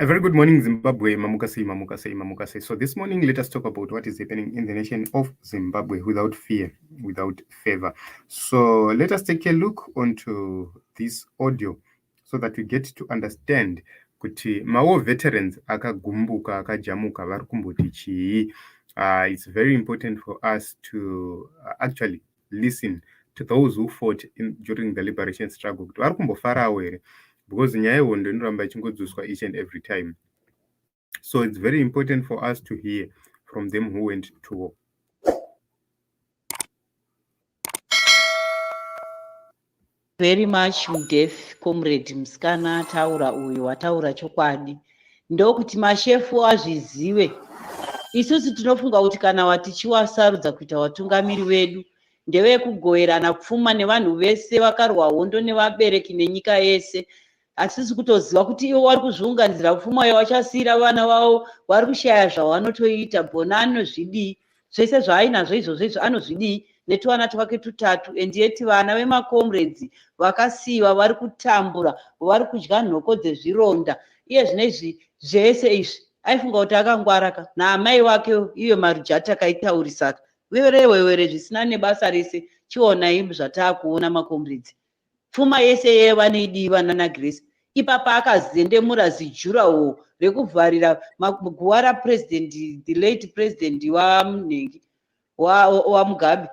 A very good morning, Zimbabwe. Mamukase. So this morning, let us talk about what is happening in the nation of Zimbabwe without fear, without favor. So let us take a look onto this audio so that we get to understand kuti mawo veterans akagumbuka akajamuka vari kumboti chii. It's very important for us to actually listen to those who fought during the liberation struggle kuti vari kumbofarawo here, because nyaya yehondo inoramba ichingodzoswa each and every time. So it's very important for us to hear from them who went to war. Very much deaf comrade Mskana taura uyu wataura chokwadi ndokuti mashefu azvizive. Isusu tinofunga kuti kana watichiwasarudza kuita watungamiri wedu ndevekugoverana pfuma nevanhu vese vakarwa hondo nevabereki nenyika yese. Asisi kutoziva kuti ivo vari kuzviunganidzira pfuma yavachasiyira vana vavo vari kushaya zvavanotoita. Bona anozvidii zvese zvaainazvo izvozvo anozvidii netuvana twake tutatu, endiyeti vana vemacomrades vakasiyiwa vari kutambura, vari kudya nhoko dzezvironda. Iye zvinezvi zvese izvi aifunga kuti akangwaraka naamai wake iye marujata kaitaurisaka wewere zvisina nebasa rese. Chionai zvataakuona macomrades, pfuma yese yevaneidii vaNanagres. Ipapa akazendemura zijuraho rekuvharira guwa rapresident, the late president waMugabe,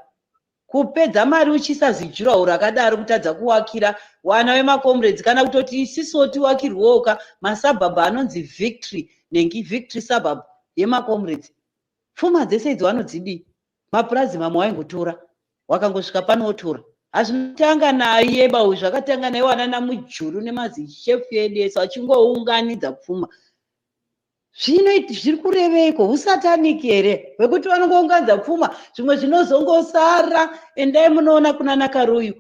kupedza mari uchisa zijuraho rakadaro kutadza kuwakira wana vemacomrades kana kutoti isiso tiwakirwoka masabhabha anonzi victory Victory suburb yemacomrades. Pfuma dzese idzi vanodzidii? Mapurazi mamwe waingotora wakangosvika panotora. Hazvinotanga naye bau zvakatanga naye wana namujuru nemazishefu edu ese vachingounganidza pfuma. Zvino zviri kureveiko? Usataniki here wekuti vanongounganidza pfuma, zvimwe zvinozongosara. Endai munoona kuna Nakaruyu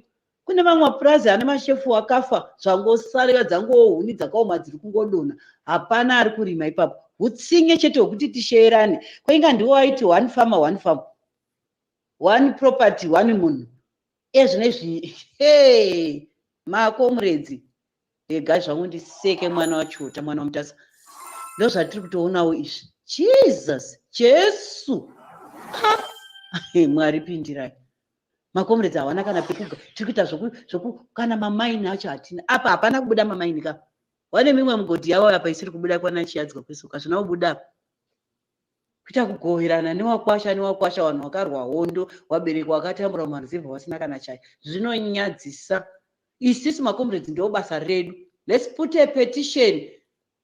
kune mamwe mapurazi ane mashefu akafa zvangosara dzangohuni dzakaoma dziri kungodonha. Hapana ari kurima ipapo. Hutsinye chete hwekuti tisheerane. Kwainga ndiwo waiti one farmer one farm, one property one munhu. Ezvinezvi macomrades ega zvangu ndiseke mwana wachota, mwana wamutasa. Ndo zvatiri kutoonawo izvi. Jesus, Jesu, Mwari pindirai. Macomrades hawana kana pekuga. Tiri kuita zvoku kana mamaini acho hatina. Apa hapana kubuda mamaini ka. Wane mimwe mugodhi yavo apa isiri kubuda kwana chiyadzwa kwesuka. Zvina kubuda kuita kugoverana newakwasha vanhu vakarwa hondo, wabereki wakatambura mumaruzevha vasina kana chai. Zvinonyadzisa. Isusu macomrades ndio basa redu. Let's put a petition.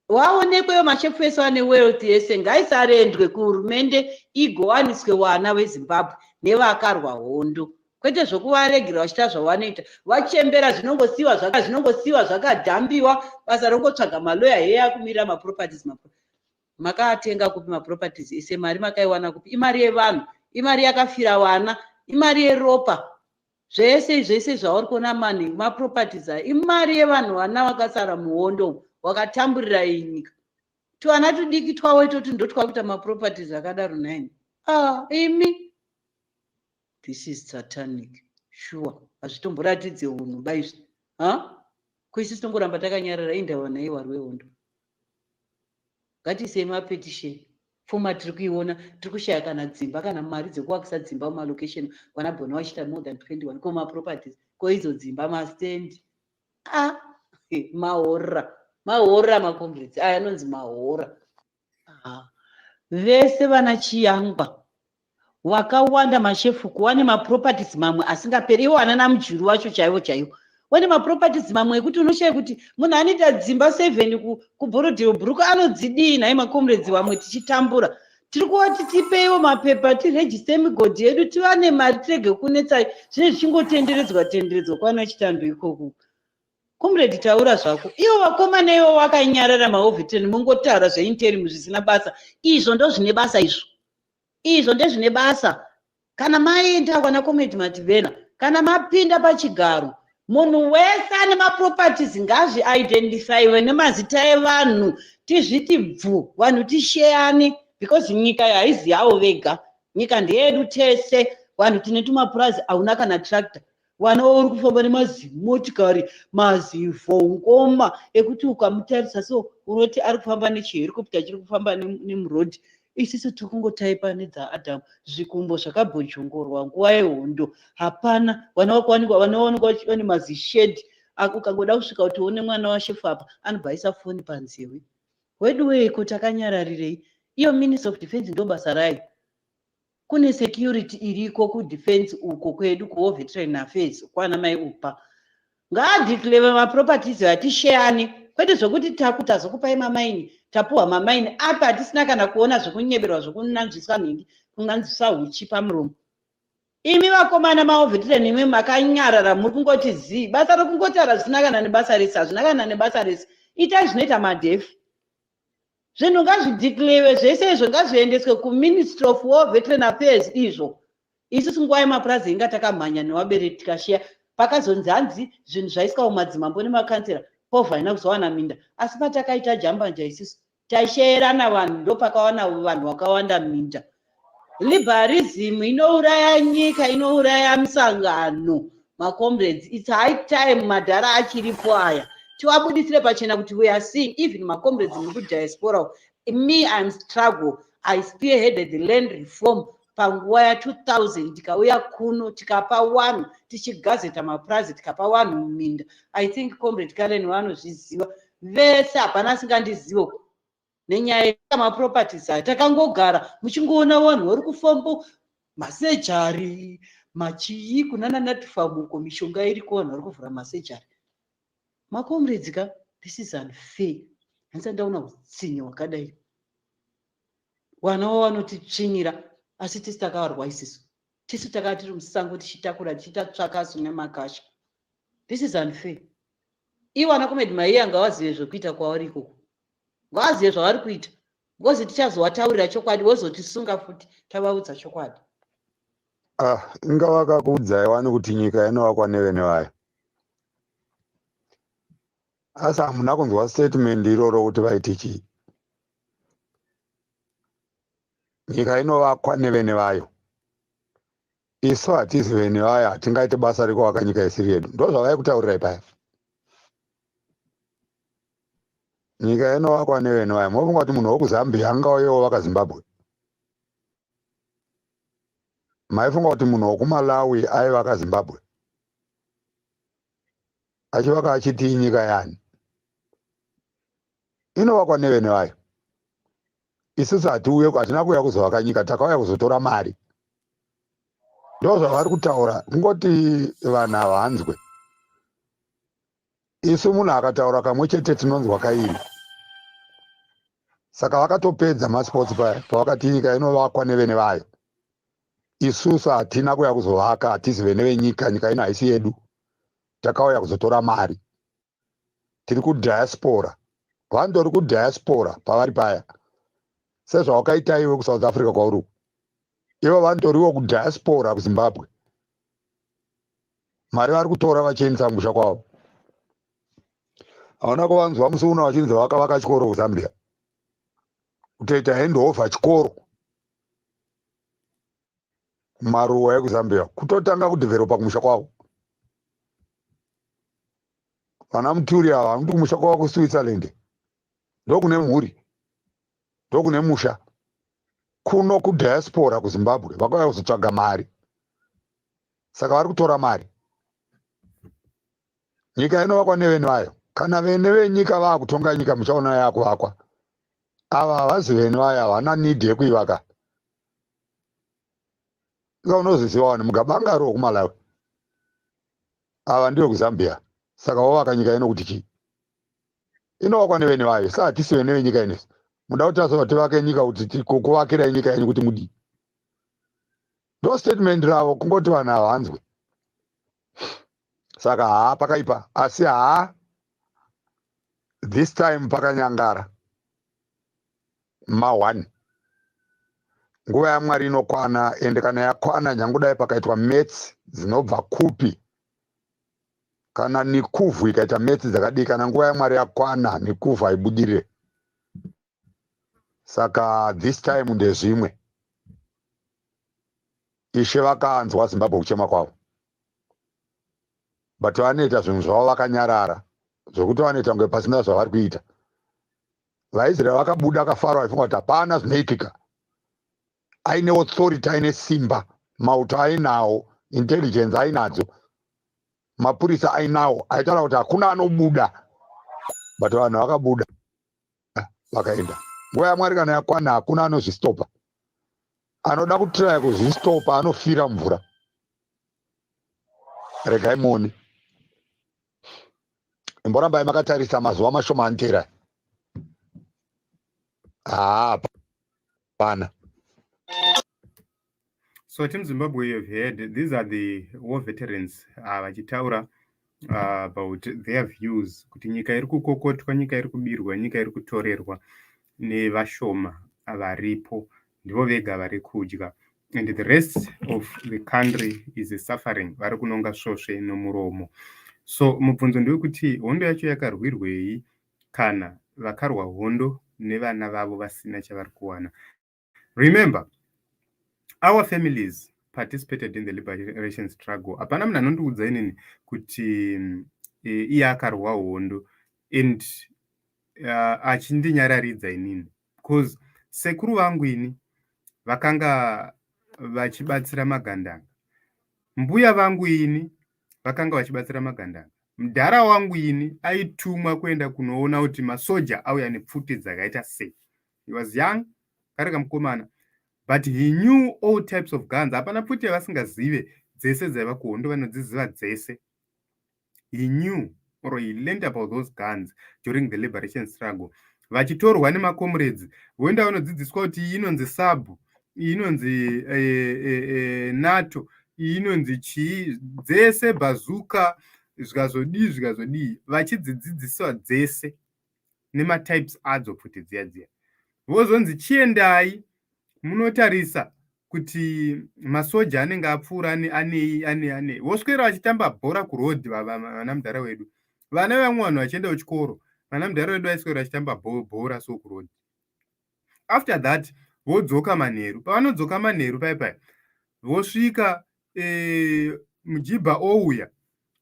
Waonekweyo mashefu ese ane wealth yese ngaisarendwe kuhurumende igowaniswe wana weZimbabwe nevakarwa hondo. Kwete zvokuvaregera vachita zvavanoita, vachembera zvinongosiyiwa zvakadhambiwa, basa rongotsvaga maloya heya kumira maproperties. Makaatenga kupi maproperties ese? Mari makaiwana kupi? Imari yevanhu, imari yakafira wana, imari yeropa. Zvese zvauri kuona mani maproperties aya imari yevanhu vana vakasara muhondo wakatamburira iyi nyika. Tuvana tudiki twawo itoti ndo twakuita maproperties akadaro naini. Imi this is satanic. Sure. Hazvitomboratidze unhu baizvi. Kwisi tongoramba takanyarara indawana yewari wehondo. Ngatiisei mapetition. Pfuma tiri kuiona, tiri kushaya kana dzimba kana mari dzekuwakisa dzimba mumalocation. Vanabhona vachita more than 21 maproperties. Koizo dzimba mastendi. Mahora macomrades aya anonzi mahora. Vese vana chiyangwa wakawanda mashefu kuwane maproperties mamwe asingaperi. Iwo ana namujuru wacho chaiwo. Wane maproperties mamwe ekuti unoshaya kuti munhu anoita dzimba 7 kuBorodhero Bhuruku anodzidii naye macomrades vamwe tichitambura. Tiri kuwati tipeiwo mapepa tirejiste migodhi yedu tivane mari tirege kunetsai. Zvine zvichingotenderedzwa kwana chitando ikoko. Comrade taura zvako. Ivo vakomana ivo vakanyarara mahovhiteni mungotaura zveinterimu zvisina basa. Izvo ndo zvine basa izvo. Izvo ndezvine basa. Kana maenda kwana comrade Mativena, kana mapinda pachigaro, munhu wese ane maproperties ngazvi-identifyiwe nemazita evanhu. Tizviti bvu, vanhu tisheyane, because nyika haizi yavo vega. Nyika ndeyedu tese. Vanhu tine tumapurazi hauna kana tractor. Vana vari kufamba nemazimotikari, mazivhongoma ekuti ukamutarisa so unoti ari kufamba nechiherikopita chiri kufamba nemurodhi. Isusu tiri kungotaipa nedzaAdhamu, zvikumbo zvakabhonjongorwa nguva yehondo. Hapana, vana vanowanikwa vane mazishedhi. Ukangoda kusvika kuti uone mwana washefu apa, anobva aisa foni panzewe. Wedu weko takanyararirei? Iyo Ministry of Defense ndo basa rayo. Kune security iriko kudefense uko kwedu kuwo veteran affairs kwana mai upa. Ngaadeclare maproperties atisheyani, kwete zvokuti tazokupai mamaini, tapuwa mamaini apa hatisina kana kuona zvokunyeberwa zvokunanzviswa nhingi, kunanzviswa huchi pamuromo. Imi vakomana maoveterani imwe makanyarara muri kungoti zii, basa rokungotara zvisina kana nebasa rese, hazvina kana nebasa rese. Itai zvinoita madhefu. Zvinhu ngazvideclare zvese izvo ngazviendeswe kuMinistry of War Veteran Affairs izvo. Isusu nguva yemapurazi inga takamhanya nevabereki tikashiya, pakazonzi hanzi zvinhu zvaiswa mumadzimambo nemakansera povha haina kuzowana minda. Asi patakaita jambanja isusu taisheyerana vanhu, ndopakawana vanhu vakawanda minda. Liberalism inouraya nyika, inouraya misangano. MaComrades, it's high time madhara achiripo aya tiwabudisire pachena kuti we are seeing even MaComrades mukudiaspora. Me, I'm struggle. I spearheaded the land reform panguva ya2000 tikauya kuno tikapa wanhu tichigazeta mapurazi tikapa wanhu muminda. I think Comrade Karen vanozviziva vese, hapana asingandizivo nenyaya yamaproperties aya. Takangogara muchingoona vanhu vari kufamba masejari machii kunana natifamuko, mishonga iriko vanhu vari kuvhura masejari. MaComrades ka, this is unfair. Handisa ndaona utsinye hwakadai. Vana vanotitsvinyira asi tisi takavarwa isisu. Tisu takava tiri musango tichitakura tichitatsvaka sune makasha. This is unfair. Ivo vana Comrade Maiya ngavazive zvokuita kwavari ikoko. Ngavazive zvavari kuita. Ngozi tichazovataurira chokwadi vozotisunga futi tavaudza chokwadi. Inga vakakuudzai wani kuti nyika inovakwa nevene vayo. Asi hamuna kunzwa statement iroro kuti vaite chii. Nyika inovakwa nevene vayo. Isu hatizi vene vayo, hatingaite basa rekuvaka nyika isiri yedu. Ndo zvavai kutaurirai paya. Nyika inovakwa nevene vayo. Mofunga kuti munhu wokuzambia angauyewo vaka Zimbabwe. Maifunga kuti munhu wokuMalawi aivaka Zimbabwe. Achivaka achiti nyika yani. Inovakwa nevene vayo. Isusu hatina kuuya kuzovaka nyika, takauya kuzotora mari. Ndo zvavari kutaura, kungoti vanhu havanzwe. Isu munhu akataura kamwe chete tinonzwa kairi. Saka vakatopedza masports paya pavakati nyika inovakwa nevene vayo. Isusu hatina kuuya kuzovaka, hatizi vene venyika, nyika ino haisi yedu. Takauya kuzotora mari. Tiri kudiaspora. Vandori kudiaspora pavari paya. Sezvawakaita iwe kuSouth Africa kwauri. Ivo vandoriwo kudiaspora kuZimbabwe. Mari vari kutora vachiendesa musha kwavo. Hauna kuvanzwa musi uno vachinzi vakavaka chikoro kuZambia. Kutoita handover chikoro kumaruwa ekuZambia. Kutotanga kudhevelopa kumusha kwavo. Vana Muturi ava vanoti kumusha kwavo kuSwitzerland. Ndokune mhuri. Ndokune musha. Kuno kudiaspora kuZimbabwe. Vakauya kuzotsvaga mari. Saka vari kutora mari. Nyika inovakwa nevene vayo. Kana vene venyika vakutonga nyika muchaona yakuvakwa. Ava havazi vene vayo, havana need yekuivaka. Ika unoziziva wani Mugabe ari wokuMalawi. Ava ndiyo kuZambia. Saka wovaka nyika ino kuti chii? Inovakwa nevene vayo. Sa hatisi vene venyika ino. Muda kuti tasova tivake nyika kuti kuvakirai nyika yenyu kuti mudii. Ndo statement ravo kungoti vanhu havanzwe. Saka pakaipa. Asi this time pakanyangara. Ma1. Nguva yaMwari inokwana, ende kana yakwana nyangudai pakaitwa mets dzinobva kupi. Kana nikuvhu ikaita mets dzakadii, kana nguva yaMwari yakwana nikuvhu haibudirire. Saka this time ndezvimwe. Ishe vakanzwa Zimbabwe kuchema kwavo. but vanoita zvinhu zvavo vakanyarara zvokuti vanoita kunge pasina zvavari kuita. VaIsraeri vakabuda kaFaro aifunga kuti hapana zvinoitika, aine authority, aine simba, mauto ainawo, intelligence ainadzo, mapurisa ainawo, aitaura kuti hakuna anobuda, but vanhu vakabuda vakaenda. Nguva yaMwari kana yakwana hakuna anozvistopa. Anoda kutraya kuzvistopa anofira mvura. Regai muone. Imborambai makatarisa mazuva mashoma antera. Hapana. So Team Zimbabwe, you've heard, these are the war veterans vachitaura about their views kuti nyika iri kukokotwa, nyika iri kubirwa, nyika iri kutorerwa nevashoma varipo, ndivo vega vari kudya, and the rest of the country is suffering, vari kunonga svosve nomuromo. So mubvunzo ndewekuti hondo yacho yakarwirwei kana vakarwa hondo nevana vavo vasina chavari kuwana. Remember, our families participated in the liberation struggle. Hapana munhu anondiudza inini kuti iye akarwa hondo and achindinyaradza inini, because sekuru vangu ini vakanga vachibatsira magandanga, mbuya vangu ini vakanga vachibatsira magandanga, mudhara wangu ini aitumwa kuenda kunoona kuti masoja auya nepfuti dzakaita sei. He was young, kari kamukomana, but he knew all types of guns. Hapana pfuti yavasingazive dzese dzaiva kuhondo vanodziziva dzese. He knew or he learned about those guns during the liberation struggle. Vachitorwa nemacomrades, voenda vanodzidziswa kuti iyi inonzi sabu, iyi inonzi NATO, iyi inonzi chii, dzese bazuka, zvikazodii, vachidzidziswa dzese nematypes adzo pfuti dziya. Vozonzi chiendai munotarisa kuti masoja anenge apfuura anei. Voswera vachitamba bhora kurodhi vana mudhara wedu. Vana vamwe vanhu vachienda kuchikoro, vana mudhara wedu vaiswera vachitamba bhora so kurodhi. After that, vodzoka manheru. Pavanodzoka manheru paipai, vosvika mujibha ouya.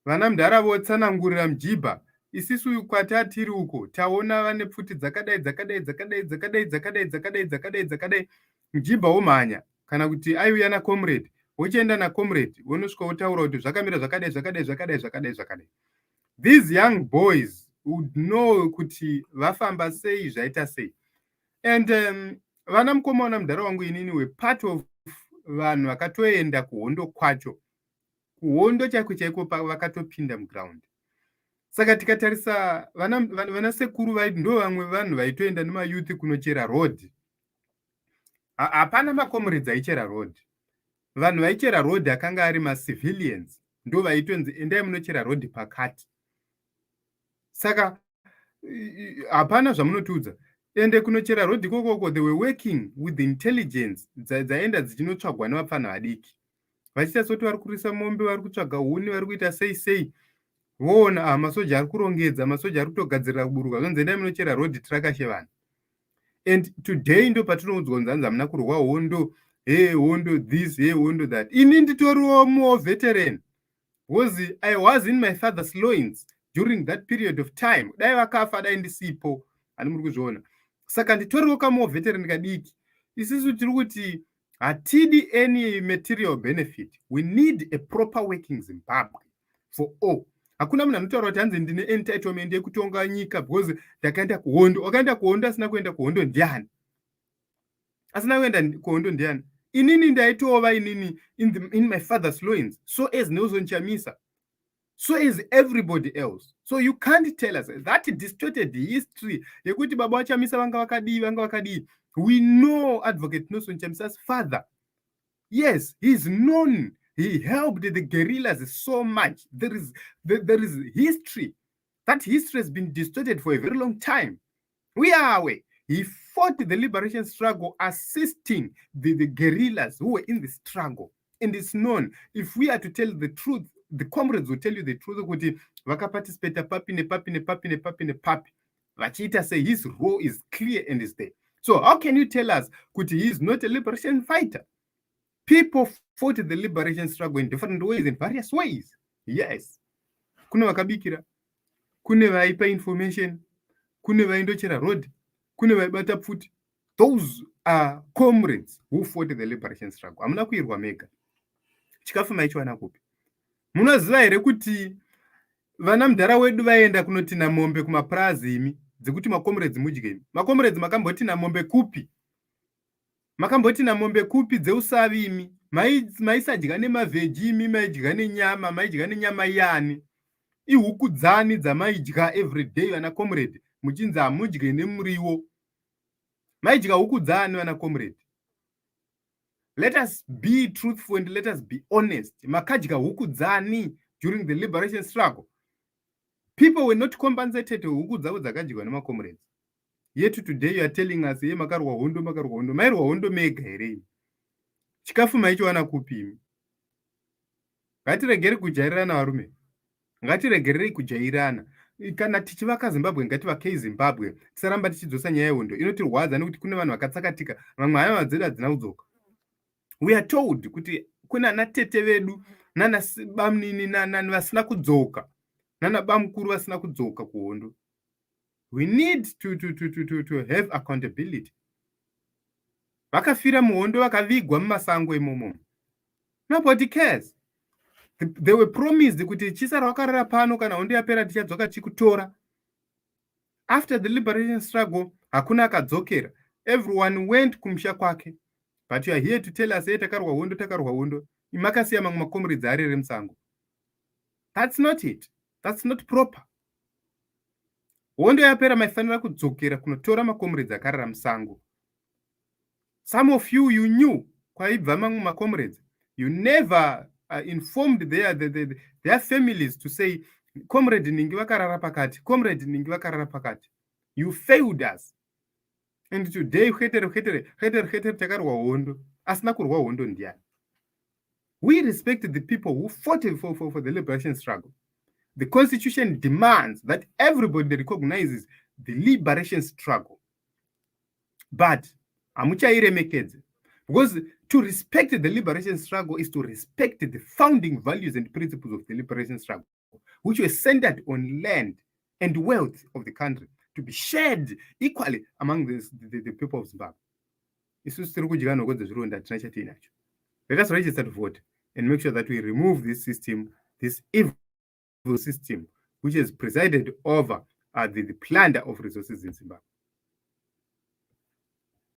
Vana mudhara votsanangurira mujibha. Isisu kwatatiri uko, taona vane pfuti dzakadai. Mujibha womhanya, kana kuti aiuya nacomrade, wochienda nacomrade, vonosvika wotaura kuti zvakamira zvakadai. These young boys would know kuti vafamba sei, zvaita sei. And vana mukoma wana mudhara wangu inini were part of vanhu vakatoenda kuhondo kwacho. Kuhondo chaiko vakatopinda muground. Saka tikatarisa vana sekuru vaiti ndo vamwe vanhu vaitoenda nemayouth kunochera road. Hapana macomrades aichera road. Vanhu vaichera road akanga ari macivilians, ndo vaitonzi endai munochera road pakati. Saka hapana zvamunotiudza. Ende kunochera road ikoko, they were working with the intelligence dzaenda dzichinotsvagwa nevapfana vadiki. Vachiita soti vari kurisa mombe, vari kutsvaga huni, vari kuita sei. Voona masoja ari kurongedza, masoja ari kutogadzirira kuburuka, zvonzi endai munochera road tirakashe vanhu. And today ndo patinoudzwa nzanzi hamuna kurwa hondo, hondo this, hondo that. Ini nditoriwo more veteran, because I was in my father's loins during that period of time. Dai vakafa dai ndisipo, ani muri kuzviona. Saka nditoriwo kamore veteran kadiki. Isisu tiri kuti hatidi any material benefit. We need a proper working Zimbabwe for all. Hakuna munhu anotaura kuti hanzi ndine entitlement yekutonga nyika because ndakaenda kuhondo. Wakaenda kuhondo asina kuenda kuhondo ndiani? Asina kuenda kuhondo ndiani? Inini ndaitova inini in my father's loins. So as Nelson Chamisa. So is everybody else. So you can't tell us that distorted history. Yekuti baba wachamisa vanga vakadii. We know Advocate Nelson Chamisa's father. Yes, he's known. He helped the guerrillas so much. There is history. That history has been distorted for a very long time. We are aware. He fought the liberation struggle, assisting the guerrillas who were in the struggle. And it's known. If we are to tell the truth, the comrades will tell you the truth. Kuti vakaparticipate papi. Vachita say his role is clear and is there. So how can you tell us kuti he is not a liberation fighter? People fought the liberation struggle in different ways, in various ways. Yes. kune vakabikira, kune vaipa information, kune vaindochera road, kune vaibata pfuti. Those are comrades who fought the liberation struggle. Hamuna kuirwa mega. Chikafu maichiwana kupi? Munoziva here kuti vana mudhara wedu vaenda kunotina mombe kumaprazi imi dzekuti makomrades mudye? Makomrades makambotina mombe kupi? Makambotina mombe kupi dzeusavi imi? Maisadya nemavheji imi, maidya nenyama, maidya nenyama yani? Ihuku dzani dzamaidya everyday vana comrade, muchinzi hamudye nemuriwo? Maidya huku dzani vana comrade? Let us be truthful and let us be honest. Makadya huku dzani during the liberation struggle? People were not compensated huku dzavo dzakadyiwa nemacomrades. Yet today you are telling us, ye makarwa hondo, makarwa hondo. Mairwa hondo mega here. Chikafu maichiwana kupi imi? Ngatiregere kujairana varume. Ngatiregerei kujairana. Kana tichivaka Zimbabwe ngativakei Zimbabwe. Tisaramba tichidzosa nyaya yehondo. Inotirwadza nekuti kune vanhu vakatsakatika. Vamwe hama dzedu hadzina kudzoka. We are told kuti kuna natete vedu nana bamnini nana vasina kudzoka. Nana bamukuru vasina kudzoka kuhondo. We need to have accountability. Vakafira muhondo vakavigwa mumasango imomo. Nobody cares. They were promised kuti chisara wakarara pano kana hondo yapera tichadzoka chikutora. After the liberation struggle, hakuna akadzokera. Everyone went kumusha kwake. But you are here to tell us, takarwa hondo. Imakasiya mamwe makomrades arere musango. That's not it. That's not proper. Hondo yapera maifanira kudzokera kunotora makomrades akarara musango. Some of you, you knew kwaibva mamwe makomrades. You never informed their families to say, comrade ningi vakarara pakati, comrade ningi vakarara pakati. You failed us. And today, takarwa hondo. Asina kurwa hondo ndiani. We respect the people who fought for the liberation struggle. The constitution demands that everybody recognizes the liberation struggle. But hamuchairemekedze. Because to respect the liberation struggle is to respect the founding values and principles of the liberation struggle, which were centered on land and wealth of the country to be shared equally among the people of Zimbabwe. Let us register to vote and make sure that we remove this system, this evil system, which has presided over the plunder of resources in Zimbabwe.